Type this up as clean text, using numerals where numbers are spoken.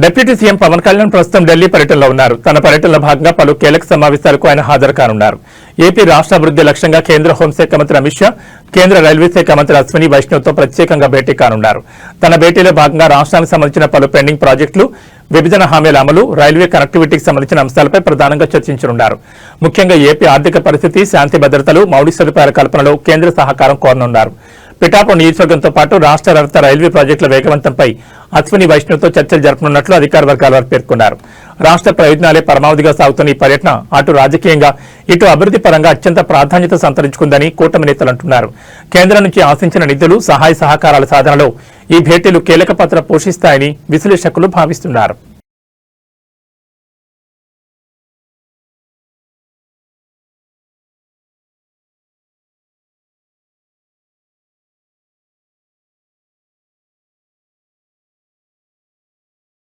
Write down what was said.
Deputy CM Pawan Kalyan ప్రస్తుతం ఢిల్లీ పర్యటనలో ఉన్నారు. తన పర్యటనలో భాగంగా పలు కీలక సమావేశాలకు ఆయన హాజరు కానున్నారు. ఏపీ రాష్ట్ర అభివృద్ధి లక్ష్యంగా కేంద్ర హోంశాఖ మంత్రి అమిత్ షా, కేంద్ర రైల్వే శాఖ మంత్రి అశ్విని వైష్ణవ్తో ప్రత్యేకంగా భేటీ కానున్నారు. తన భేటీలో భాగంగా రాష్ట్రానికి సంబంధించిన పలు పెండింగ్ ప్రాజెక్టులు, విభజన హామీల అమలు, రైల్వే కనెక్టివిటీకి సంబంధించిన అంశాలపై ప్రధానంగా చర్చించనున్నారు. ముఖ్యంగా ఏపీ ఆర్థిక పరిస్థితి, శాంతి భద్రతలు, మౌలిక సదుపాయాల కల్పనలో కేంద్ర సహకారం కోరనున్నారు. పిఠాపురం నియోజకవర్గంతో పాటు రాష్ట్ర రక్త రైల్వే ప్రాజెక్టుల వేగవంతంపై అశ్విని వైష్ణవ్తో చర్చలు జరపనున్నట్లు అధికార వర్గాల వారు పేర్కొన్నారు. రాష్ట్ర ప్రయోజనాలే పరమావధిగా సాగుతున్న ఈ పర్యటన అటు రాజకీయంగా, ఇటు అభివృద్ధి పరంగా అత్యంత ప్రాధాన్యత సంతరించుకుందని కూటమి నేతలు అంటున్నారు. కేంద్రం నుంచి ఆశించిన నిధులు, సహాయ సహకారాల సాధనలో ఈ భేటీలు కీలక పాత్ర పోషిస్తాయని విశ్లేషకులు భావిస్తున్నారు.